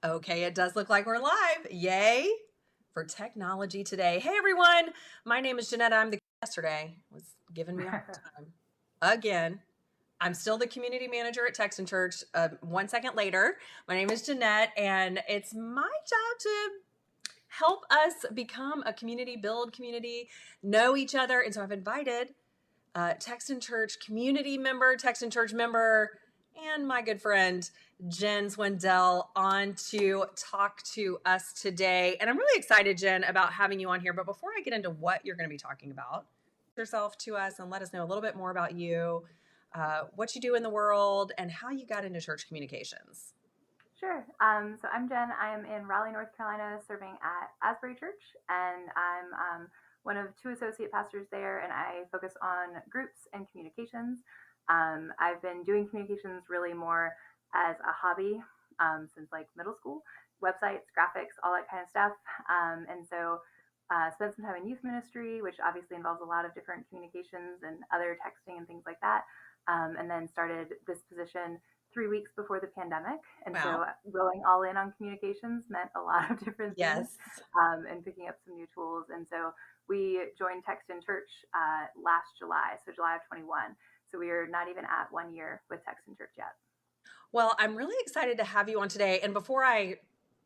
Okay, it does look like we're live. Yay for technology today. Hey everyone, my name is Jeanette. I'm the yesterday was giving me a hard time again. I'm still the community manager at Texan Church. 1 second later, my name is Jeanette, and it's my job to help us become a community, build community, know each other. And so I've invited Texan Church community member, Texan Church member, and my good friend Jen Swindell on to talk to us today. And I'm really excited, Jen, about having you on here. But before I get into what you're going to be talking about, yourself to us and let us know a little bit more about you, what you do in the world, and how you got into church communications. Sure. So I'm Jen. I am in Raleigh, North Carolina, serving at Asbury Church, and I'm one of two associate pastors there, and I focus on groups and communications. I've been doing communications really more as a hobby since like middle school, websites, graphics, all that kind of stuff. And so spent some time in youth ministry, which obviously involves a lot of different communications and other texting and things like that. And then started this position 3 weeks before the pandemic. And so Wow. going all in on communications meant a lot of different things Yes. and picking up some new tools. And so we joined Texan Church last July, so July of 21. So we are not even at 1 year with Texan Church yet. Well, I'm really excited to have you on today. And before I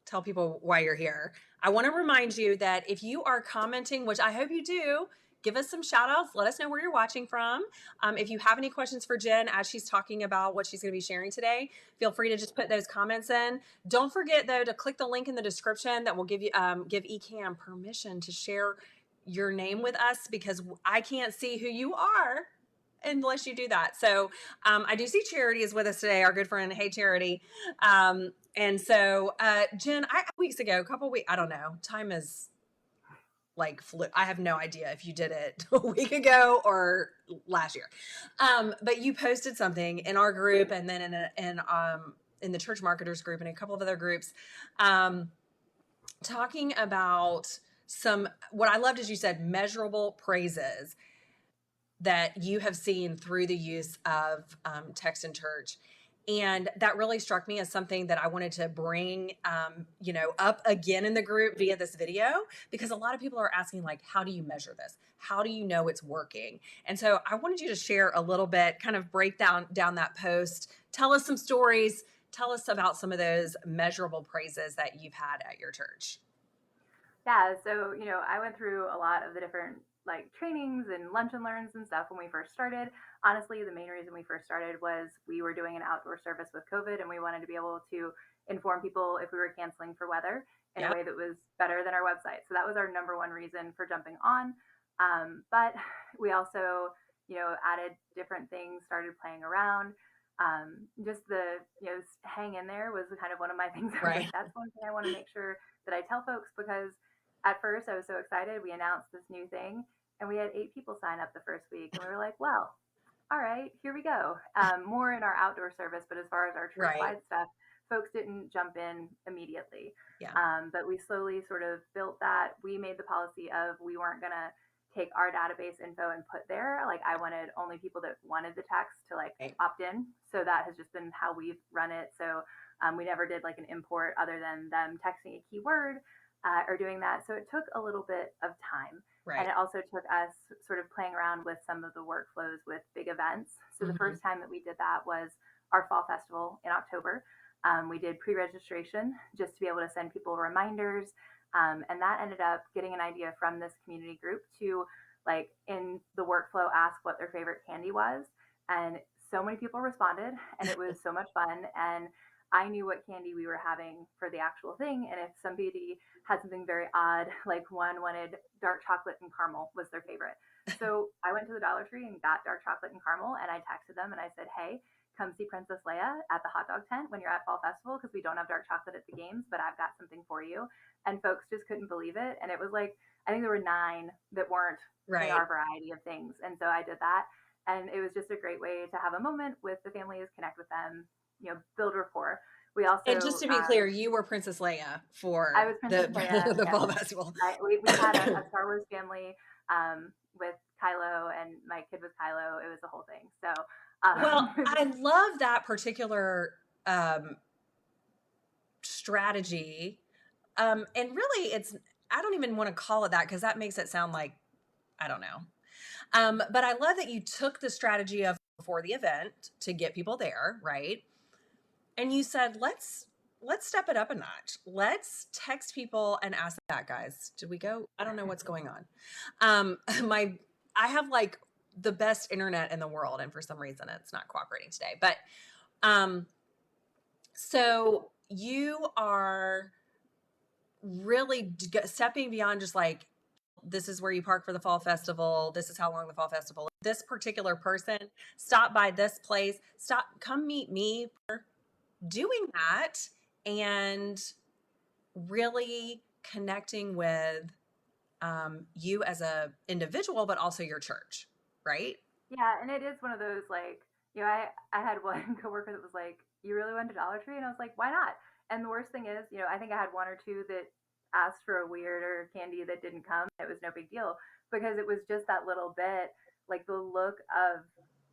tell people why you're here, I want to remind you that if you are commenting, which I hope you do, give us some shout outs. Let us know where you're watching from. If you have any questions for Jen as she's talking about what she's going to be sharing today, feel free to just put those comments in. Don't forget, though, to click the link in the description that will give eCam permission to share your name with us, because I can't see who you are unless you do that. So I do see Charity is with us today, our good friend. Hey, Charity. And so Jen, weeks ago, a couple weeks, I don't know, time is like I have no idea if you did it a week ago or last year. But you posted something in our group, and then in the church marketers group and a couple of other groups, talking about what I loved is you said measurable praises that you have seen through the use of Texan Church. And that really struck me as something that I wanted to bring, up again in the group via this video, because a lot of people are asking, like, how do you measure this? How do you know it's working? And so I wanted you to share a little bit, kind of break down that post, tell us some stories, tell us about some of those measurable praises that you've had at your church. Yeah, so I went through a lot of the different like trainings and lunch and learns and stuff when we first started. Honestly, the main reason we first started was we were doing an outdoor service with COVID, and we wanted to be able to inform people if we were canceling for weather in a Yeah. way that was better than our website. So that was our number one reason for jumping on. But we also, added different things, started playing around. Just the, hang in there was kind of one of my things. I was Right. like, that's one thing I want to make sure that I tell folks, because at first I was so excited. We announced this new thing, and we had 8 people sign up the first week, and we were like, well, all right, here we go. More in our outdoor service, but as far as our church Right. wide stuff, folks didn't jump in immediately. Yeah. But we slowly sort of built that. We made the policy of we weren't going to take our database info and put there. Like, I wanted only people that wanted the text to like Right. opt in. So that has just been how we've run it. So we never did like an import other than them texting a keyword or doing that. So it took a little bit of time. And Right. it also took us sort of playing around with some of the workflows with big events. So the Mm-hmm. first time that we did that was our fall festival in October. We did pre-registration just to be able to send people reminders. And that ended up getting an idea from this community group to, like, in the workflow, ask what their favorite candy was. And so many people responded, and it was so much fun. And I knew what candy we were having for the actual thing. And if somebody had something very odd, like one wanted dark chocolate and caramel was their favorite. So I went to the Dollar Tree and got dark chocolate and caramel, and I texted them and I said, hey, come see Princess Leia at the hot dog tent when you're at Fall Festival, because we don't have dark chocolate at the games, but I've got something for you. And folks just couldn't believe it. And it was like, I think there were 9 that weren't in Right. our variety of things. And so I did that. And it was just a great way to have a moment with the families, connect with them, build rapport. We And just also, to be clear, you were Princess Leia I for was Princess the Leia. the Yes, fall festival. we had a Star Wars family with Kylo, and my kid was Kylo. It was the whole thing. So, Well, I love that particular strategy. And really I don't even want to call it that because that makes it sound like, I don't know. But I love that you took the strategy of before the event to get people there, right? And you said, let's step it up a notch. Let's text people and ask that, guys. Did we go? I don't know what's going on. I have like the best internet in the world, and for some reason it's not cooperating today. But so you are really stepping beyond just like, this is where you park for the fall festival. This is how long the fall festival is. This particular person, stop by this place. Come meet me. Doing that and really connecting with you as a individual, but also your church, right? Yeah, and it is one of those like, I had one coworker that was like, "You really went to Dollar Tree?" And I was like, "Why not?" And the worst thing is, I think I had one or two that asked for a weirder candy that didn't come. It was no big deal because it was just that little bit, like the look of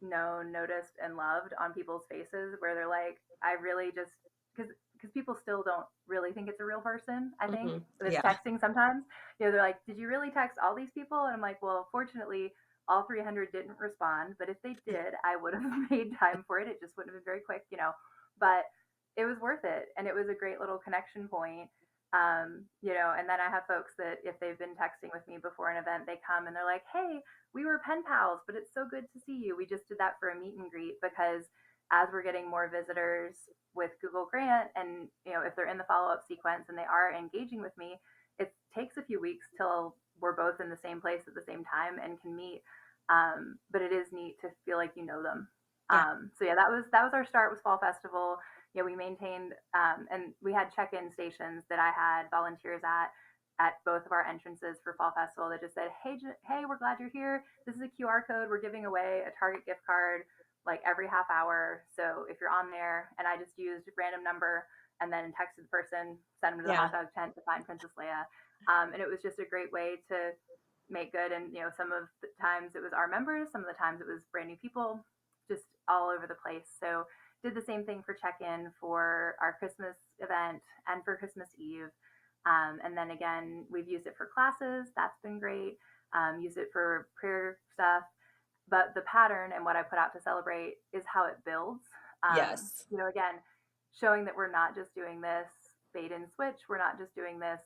known, noticed, and loved on people's faces, where they're like, "I really just," because people still don't really think it's a real person. I think that's Yeah. texting sometimes. They're like, "Did you really text all these people?" And I'm like, "Well, fortunately, all 300 didn't respond, but if they did, I would have made time for it. It just wouldn't have been very quick. But it was worth it, and it was a great little connection point. And then I have folks that if they've been texting with me before an event, they come and they're like, "Hey, we were pen pals, but it's so good to see you. We just did that for a meet and greet because as we're getting more visitors with Google Grant, and if they're in the follow-up sequence and they are engaging with me, it takes a few weeks till we're both in the same place at the same time and can meet. But it is neat to feel like you know them. Yeah. So yeah, that was our start with Fall Festival. We maintained and we had check-in stations that I had volunteers at both of our entrances for Fall Festival that just said, hey, we're glad you're here. This is a QR code. We're giving away a Target gift card like every half hour. So if you're on there, and I just used a random number and then texted the person, sent them to the hot dog tent to find Princess Leia. And it was just a great way to make good. And some of the times it was our members, some of the times it was brand new people, just all over the place. So did the same thing for check-in for our Christmas event and for Christmas Eve. And then again, we've used it for classes. That's been great. Use it for prayer stuff. But the pattern and what I put out to celebrate is how it builds. Yes. Again, showing that we're not just doing this bait and switch. We're not just doing this,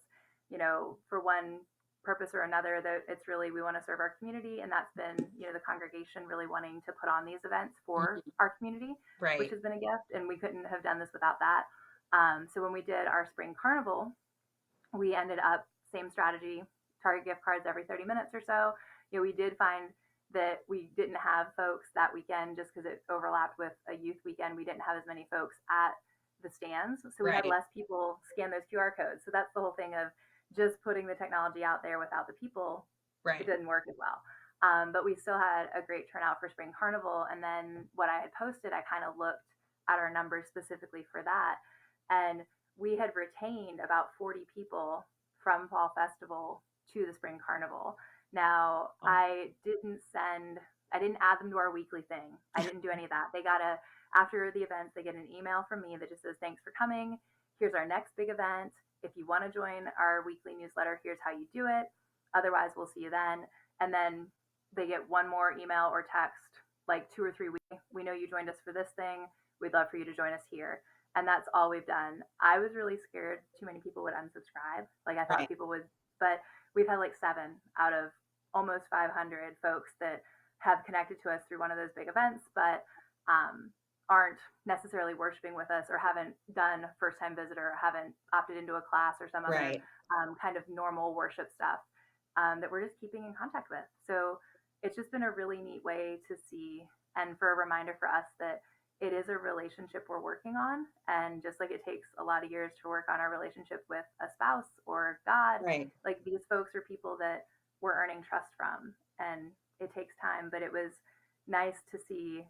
for one purpose or another, that it's really, we want to serve our community. And that's been, the congregation really wanting to put on these events for our community, Right. which has been a gift. And we couldn't have done this without that. So when we did our spring carnival, we ended up, same strategy, Target gift cards every 30 minutes or so. We did find that we didn't have folks that weekend just because it overlapped with a youth weekend. We didn't have as many folks at the stands. So we had less people scan those QR codes. So that's the whole thing of just putting the technology out there without the people. It didn't work as well. But we still had a great turnout for Spring Carnival. And then what I had posted, I kind of looked at our numbers specifically for that. And we had retained about 40 people from Fall Festival to the Spring Carnival. Now, I didn't add them to our weekly thing. I didn't do any of that. After the events, they get an email from me that just says, "Thanks for coming. Here's our next big event. If you want to join our weekly newsletter, here's how you do it. Otherwise, we'll see you then." And then they get one more email or text, like 2 or 3 weeks. "We know you joined us for this thing. We'd love for you to join us here." And that's all we've done. I was really scared too many people would unsubscribe. Like I thought people would, but we've had like 7 out of almost 500 folks that have connected to us through one of those big events, but aren't necessarily worshiping with us or haven't done first-time visitor or haven't opted into a class or some other kind of normal worship stuff that we're just keeping in contact with. So it's just been a really neat way to see, and for a reminder for us that it is a relationship we're working on. And just like it takes a lot of years to work on our relationship with a spouse or God, like these folks are people that we're earning trust from, and it takes time, but it was nice to see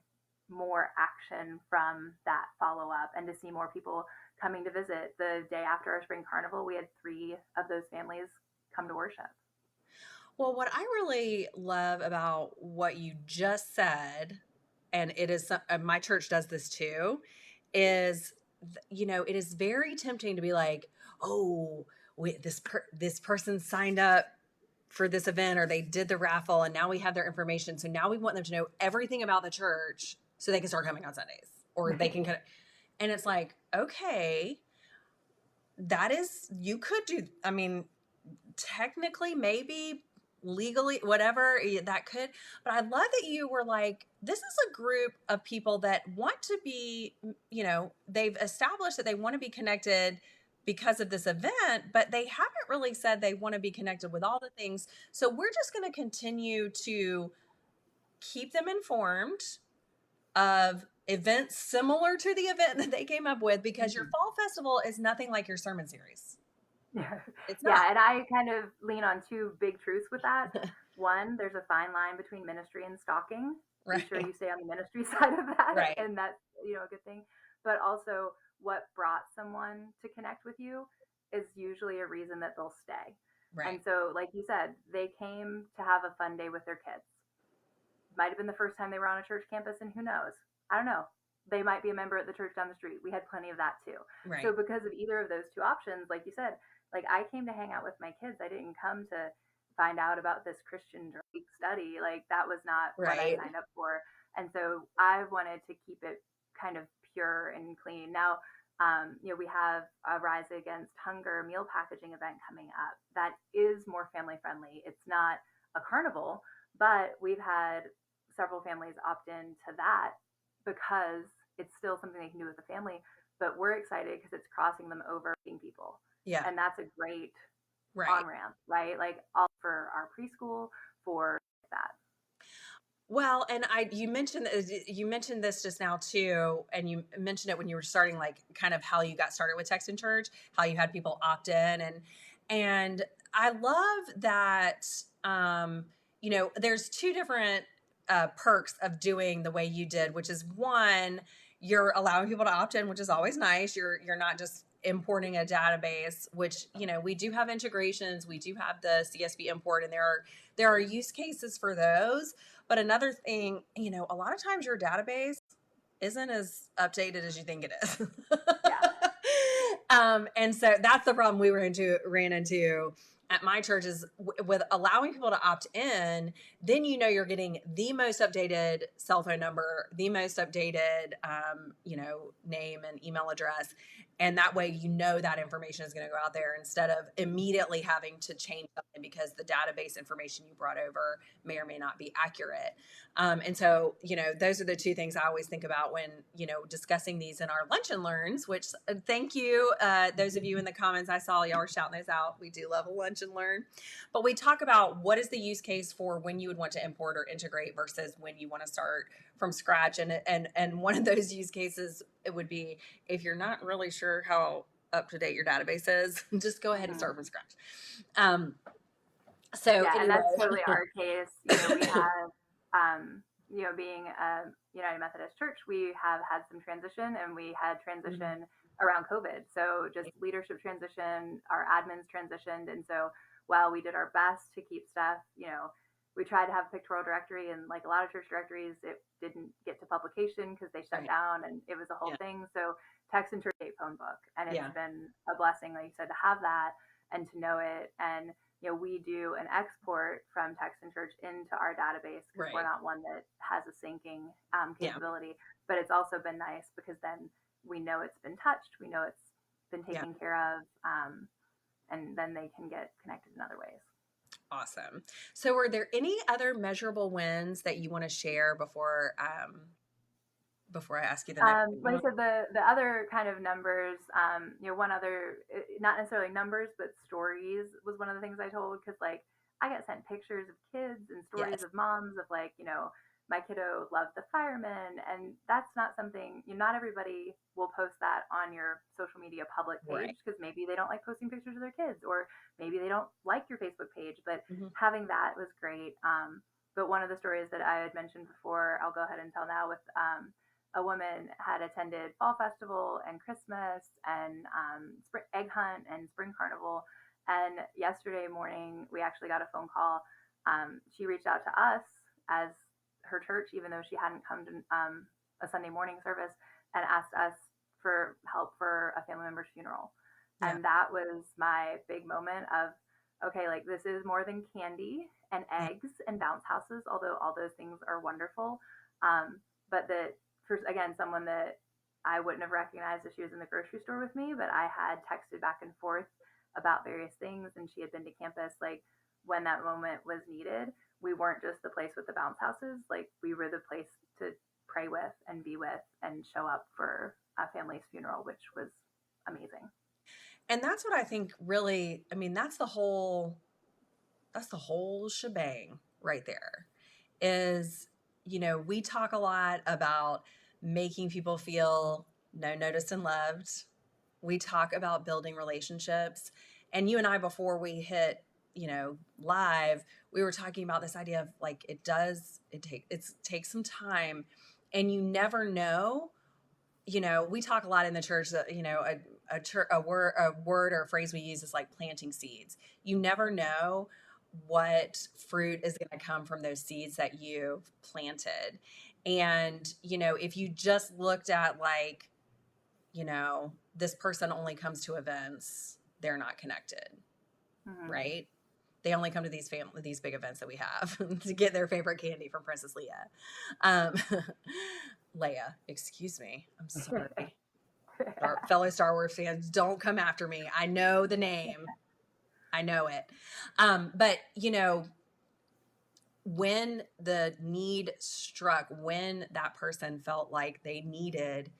more action from that follow-up and to see more people coming to visit. The day after our spring carnival, we had 3 of those families come to worship. Well, what I really love about what you just said, and it is my church does this too, is it is very tempting to be like, oh, wait, this person signed up for this event, or they did the raffle, and now we have their information. So now we want them to know everything about the church so they can start coming on Sundays, or they can kind of, and it's like, okay, you could do, I mean, technically, maybe legally, whatever that could, but I love that you were like, this is a group of people that want to be, they've established that they want to be connected because of this event, but they haven't really said they want to be connected with all the things. So we're just going to continue to keep them informed of events similar to the event that they came up with, because your fall festival is nothing like your sermon series. It's not. Yeah, and I kind of lean on two big truths with that. One, there's a fine line between ministry and stalking. Right. Be sure you stay on the ministry side of that, right. And that's a good thing. But also, what brought someone to connect with you is usually a reason that they'll stay. Right. And so, like you said, they came to have a fun day with their kids. Might have been the first time they were on a church campus, and who knows? I don't know. They might be a member at the church down the street. We had plenty of that too. Right. So because of either of those two options, like you said, like I came to hang out with my kids. I didn't come to find out about this Christian Drake study. Like that was not what I signed up for. And so I wanted to keep it kind of pure and clean. Now, we have a Rise Against Hunger meal packaging event coming up that is more family friendly. It's not a carnival, but we've had several families opt in to that because it's still something they can do with the family. But we're excited because it's crossing them over being people. Yeah. And that's a great on-ramp, right? Like all for our preschool, for that. Well, and you mentioned this just now too, and you mentioned it when you were starting, like kind of how you got started with Text in Church, how you had people opt in, and I love that. There's two different perks of doing the way you did, which is one, you're allowing people to opt in, which is always nice. You're not just importing a database, which we do have integrations, we do have the CSV import, and there are use cases for those. But another thing, a lot of times your database isn't as updated as you think it is. Yeah. And so that's the problem we ran into at my church, is with allowing people to opt in, then you're getting the most updated cell phone number, the most updated name and email address. And that way that information is going to go out there, instead of immediately having to change something because the database information you brought over may or may not be accurate. And so, those are the two things I always think about when, discussing these in our Lunch and Learns, which thank you. Those of you in the comments, I saw y'all were shouting those out. We do love a Lunch and Learn. But we talk about what is the use case for when you would want to import or integrate versus when you want to start from scratch. And one of those use cases, it would be if you're not really sure how up to date your database is, just go ahead and start from scratch. And that's totally our case. We have, being a United Methodist Church, we have had some transition, and we had transition around COVID. So just leadership transition, our admins transitioned. And so while we did our best to keep stuff, we tried to have a pictorial directory, and like a lot of church directories, it didn't get to publication because they shut down, and it was a whole thing. So Text and Church phone book, and it's been a blessing, like you said, to have that and to know it. And we do an export from Text and Church into our database because we're not one that has a syncing capability. But it's also been nice because then we know it's been touched, we know it's been taken care of, and then they can get connected in other ways. Awesome. So are there any other measurable wins that you want to share before I ask you the next? Like I said, the other kind of numbers, one other, not necessarily numbers, but stories was one of the things I told, because like I got sent pictures of kids and stories of moms of like, my kiddo loved the firemen, and that's not something, not everybody will post that on your social media public page because maybe they don't like posting pictures of their kids, or maybe they don't like your Facebook page, but having that was great. But one of the stories that I had mentioned before, I'll go ahead and tell now, with a woman had attended Fall Festival and Christmas and spring egg hunt and Spring Carnival. And yesterday morning, we actually got a phone call. She reached out to us as her church, even though she hadn't come to a Sunday morning service, and asked us for help for a family member's funeral. Yeah. And that was my big moment of, okay, like this is more than candy and Yeah. eggs and bounce houses, although all those things are wonderful. But that, for again, someone that I wouldn't have recognized if she was in the grocery store with me, but I had texted back and forth about various things, and she had been to campus. Like when that moment was needed, we weren't just the place with the bounce houses. Like we were the place to pray with and be with and show up for a family's funeral, which was amazing. And that's what I think really, I mean, that's the whole shebang right there is, we talk a lot about making people feel noticed and loved. We talk about building relationships. And you and I, before we hit, live, we were talking about this idea of like, it takes some time, and you never know. We talk a lot in the church that, a word or a phrase we use is like planting seeds. You never know what fruit is going to come from those seeds that you've planted. And, if you just looked at like, this person only comes to events, they're not connected, Mm-hmm. right? They only come to these big events that we have to get their favorite candy from Princess Leia. Leia, excuse me. I'm sorry. Fellow Star Wars fans, don't come after me. I know the name. I know it. But, when the need struck, when that person felt like they needed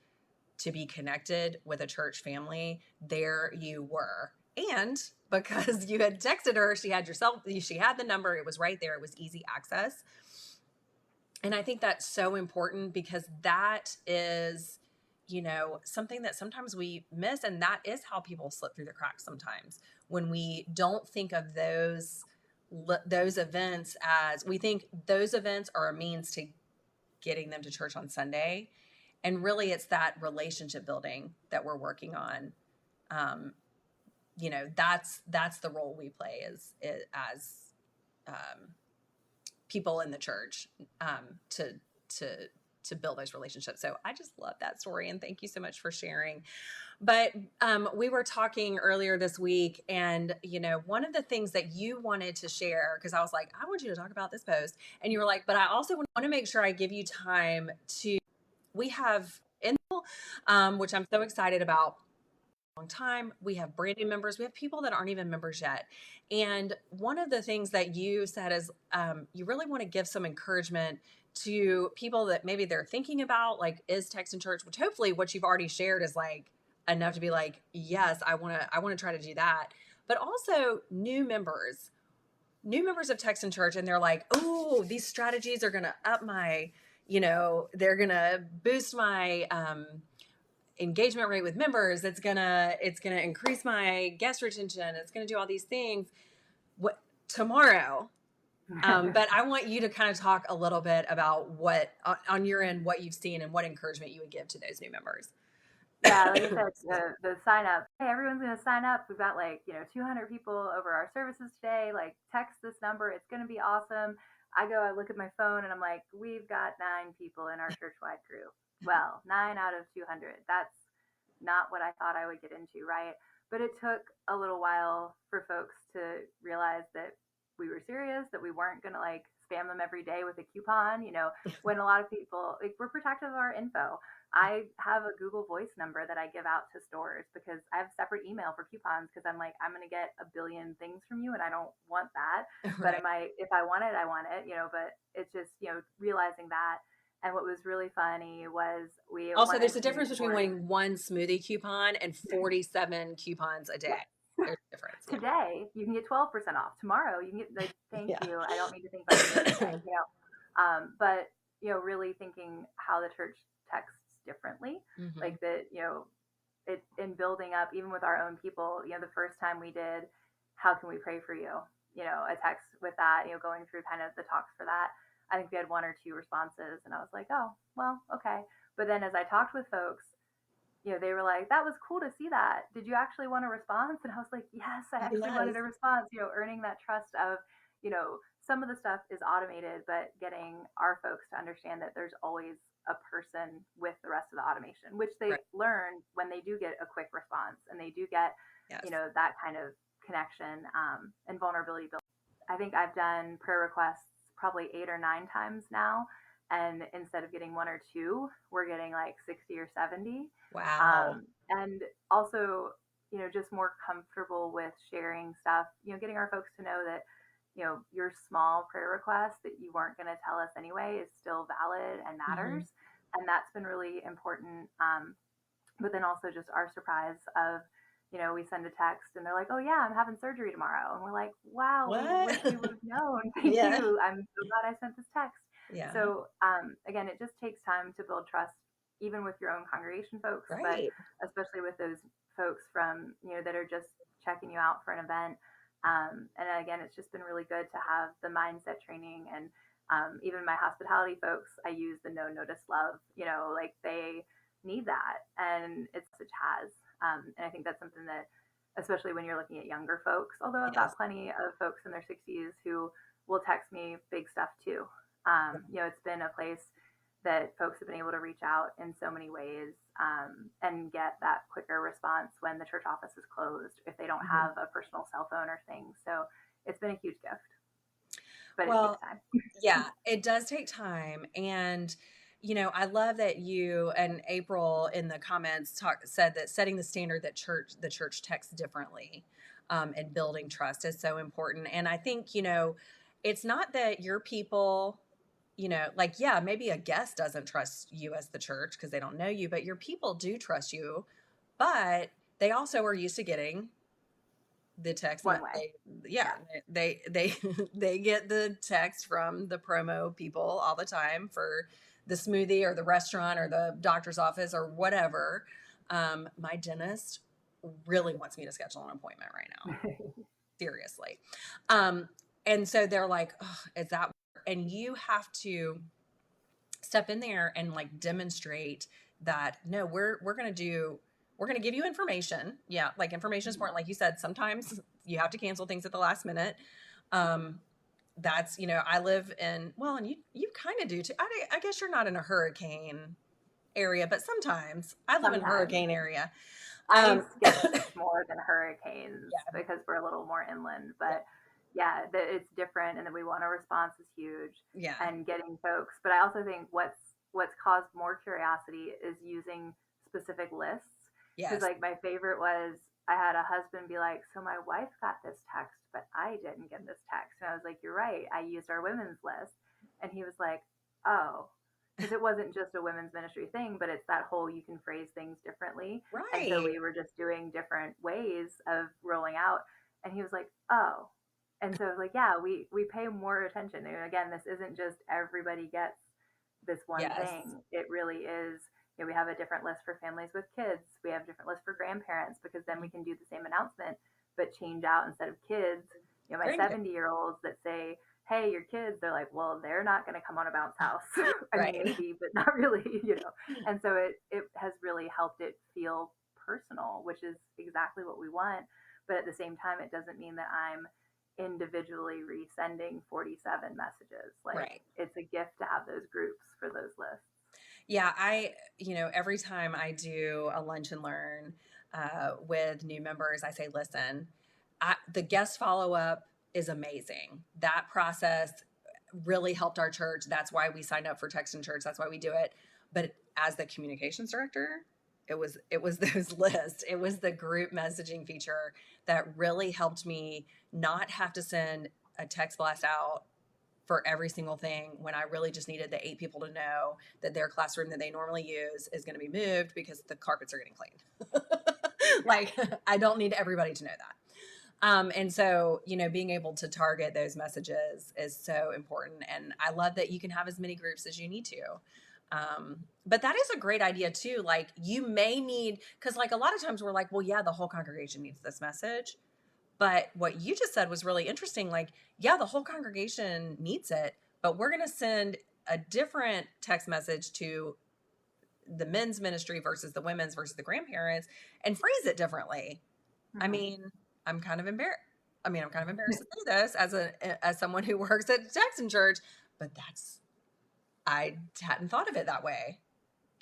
to be connected with a church family, there you were. And because you had texted her, she had the number, it was right there, it was easy access. And I think that's so important because that is, something that sometimes we miss. And that is how people slip through the cracks sometimes, when we don't think of those events as, we think those events are a means to getting them to church on Sunday. And really it's that relationship building that we're working on. That's the role we play as people in the church, to build those relationships. So I just love that story, and thank you so much for sharing. But we were talking earlier this week, and one of the things that you wanted to share, because I was like, I want you to talk about this post, and you were like, but I also want to make sure I give you time to. We have which I'm so excited about. Long time. We have brand new members. We have people that aren't even members yet. And one of the things that you said is you really want to give some encouragement to people that maybe they're thinking about, like, is Text in Church, which hopefully what you've already shared is like enough to be like, yes, I want to try to do that. But also new members of Text in Church, and they're like, oh, these strategies are going to up my, they're going to boost my, engagement rate with members. It's gonna increase my guest retention. It's gonna do all these things tomorrow. But I want you to kind of talk a little bit about what on your end, what you've seen and what encouragement you would give to those new members. Yeah, like I said, the sign up. Hey, everyone's going to sign up. We've got 200 people over our services today. Like, text this number. It's going to be awesome. I look at my phone and I'm like, we've got 9 people in our church-wide group. Well, 9 out of 200. That's not what I thought I would get into, right? But it took a little while for folks to realize that we were serious, that we weren't going to spam them every day with a coupon. When a lot of people, we're protective of our info. I have a Google Voice number that I give out to stores because I have a separate email for coupons, because I'm like, I'm going to get a billion things from you and I don't want that. Right. But if I want it, I want it, but it's just, realizing that. And what was really funny was there's a difference between wanting one smoothie coupon and 47 coupons a day. There's a difference. Today you can get 12% off. Tomorrow you can get thank you. I don't need to think about it. But really thinking how the church texts differently, like that, it in building up, even with our own people, the first time we did, how can we pray for you? A text with that, going through kind of the talks for that. I think we had 1 or 2 responses, and I was like, oh, well, okay. But then as I talked with folks, they were like, that was cool to see that. Did you actually want a response? And I was like, yes, I actually wanted a response, earning that trust of, some of the stuff is automated, but getting our folks to understand that there's always a person with the rest of the automation, which they Right. learn when they do get a quick response and they do get, Yes. that kind of connection and vulnerability building. I think I've done prayer requests probably 8 or 9 times now. And instead of getting one or two, we're getting like 60 or 70. Wow. And also, just more comfortable with sharing stuff, getting our folks to know that, your small prayer request that you weren't going to tell us anyway is still valid and Hmm. matters. And that's been really important. But then also just our surprise of, we send a text and they're like, oh yeah, I'm having surgery tomorrow. And we're like, wow, we wish What? we would have known. Thank Yeah. you. I'm so glad I sent this text. Yeah. So again, it just takes time to build trust, even with your own congregation folks, but Right. especially with those folks from, that are just checking you out for an event. And again, it's just been really good to have the mindset training and even my hospitality folks, I use the no notice love, like they need that. And it's such has. And I think that's something that, especially when you're looking at younger folks, although I've Yes. got plenty of folks in their 60s who will text me big stuff too. It's been a place that folks have been able to reach out in so many ways and get that quicker response when the church office is closed if they don't Mhm. have a personal cell phone or thing. So it's been a huge gift, but it takes Well, time. yeah, it does take time. And, I love that you and April in the comments said that setting the standard that the church texts differently, and building trust is so important. And I think, it's not that your people, like, yeah, maybe a guest doesn't trust you as the church because they don't know you, but your people do trust you. But they also are used to getting the text One way. yeah, Yeah. they they get the text from the promo people all the time for the smoothie or the restaurant or the doctor's office or whatever. My dentist really wants me to schedule an appointment right now, seriously. um and so they're like, oh, is that, and you have to step in there and like demonstrate that no, we're going to give you information. Yeah, like information is important. Like you said, sometimes you have to cancel things at the last minute. um that's, I live in, well, and you kind of do too. I guess you're not in a hurricane area, but sometimes I live in a Sometimes hurricane area. I um skip more than hurricanes yeah, because we're a little more inland, yeah, but yeah, it's different, and that we want a response is huge, yeah, and getting folks. But I also think what's caused more curiosity is using specific lists. Because yes, like my favorite was I had a husband be like, "So my wife got this text, but I didn't get this text," and I was like, "You're right. I used our women's list," and he was like, "Oh." Because it wasn't just a women's ministry thing, but it's that whole you can phrase things differently, and so right, we were just doing different ways of rolling out. And he was like, oh. And so I was like, yeah, we pay more attention. And again, this isn't just everybody gets this one yes, thing. It really is, we have a different list for families with kids. We have a different list for grandparents because then we can do the same announcement, but change out instead of kids. My grandkids, 70-year-olds that say, hey, your kids, they're like, well, they're not going to come on a bounce house. I mean, right. maybe, but not really. And so it has really helped it feel personal, which is exactly what we want. But at the same time, it doesn't mean that I'm individually resending 47 messages. Like Right. it's a gift to have those groups for those lists. Yeah, every time I do a lunch and learn with new members, I say, listen, the guest follow up is amazing. That process really helped our church. That's why we signed up for Text and Church. That's why we do it. But as the communications director, it was those lists. It was the group messaging feature that really helped me not have to send a text blast out for every single thing when I really just needed the 8 people to know that their classroom that they normally use is going to be moved because the carpets are getting cleaned. Yeah. Like, I don't need everybody to know that. And so, being able to target those messages is so important. And I love that you can have as many groups as you need to. But that is a great idea too. Like, you may need, because like a lot of times we're like, well, yeah, the whole congregation needs this message. But what you just said was really interesting. Like, yeah, the whole congregation needs it, but we're going to send a different text message to the men's ministry versus the women's versus the grandparents and phrase it differently. I Mm-hmm. mean, I'm kind of embarrassed. I'm kind of embarrassed to say this as someone who works at Jackson Church, but I hadn't thought of it that way.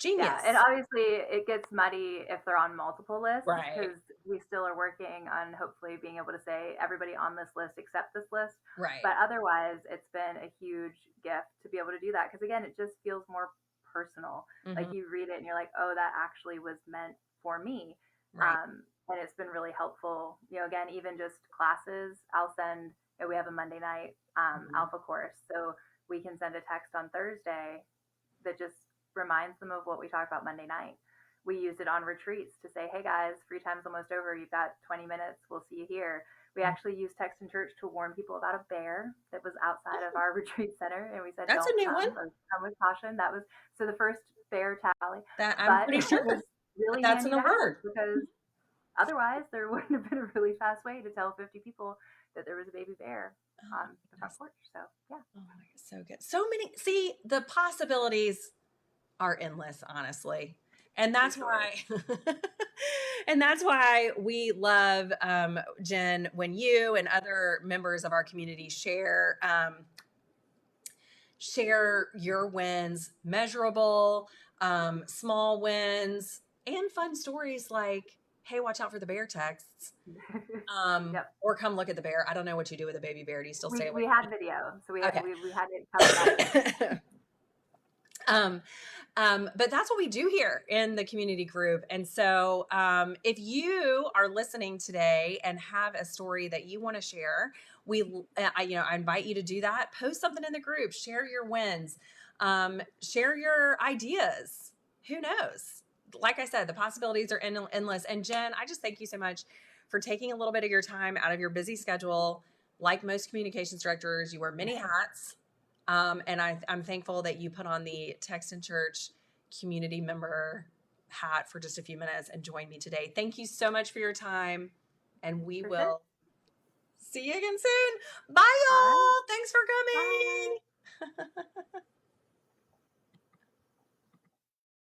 Yeah, and Genius. obviously it gets muddy if they're on multiple lists Right. because we still are working on hopefully being able to say everybody on this list accept this list. Right. But otherwise, it's been a huge gift to be able to do that because again, it just feels more personal. Like Hmm. you read it and you're like, oh, that actually was meant for me. Right. And it's been really helpful. Again, even just classes, I'll send. We have a Monday night Mhm. alpha course, so we can send a text on Thursday that just reminds them of what we talked about Monday night. We use it on retreats to say, hey guys, free time's almost over. You've got 20 minutes. We'll see you here. We actually used text in church to warn people about a bear that was outside of Oh, our retreat center. And we said, that's a don't new one come or come with caution. That was so the first bear tally, that I'm but pretty it sure was really that's an handy to have award. because otherwise there wouldn't have been a really fast way to tell 50 people that there was a baby bear Oh my on the front goodness. porch. So yeah, Oh my goodness. So good. So many. See, the possibilities are endless, honestly. And for that's sure. why, and that's why we love, Jen, when you and other members of our community share your wins, measurable, small wins, and fun stories like, hey, watch out for the bear texts. Yep. Or come look at the bear. I don't know what you do with a baby bear. Do you still stay away We had video, so from it? we had it covered up. Okay. um, but that's what we do here in the community group. And so, if you are listening today and have a story that you want to share, I invite you to do that. Post something in the group, share your wins, share your ideas. Who knows? Like I said, the possibilities are endless. And Jen, I just thank you so much for taking a little bit of your time out of your busy schedule. Like most communications directors, you wear many hats. And I'm thankful that you put on the Text in Church community member hat for just a few minutes and joined me today. Thank you so much for your time. And we For sure. will see you again soon. Bye, All right. y'all.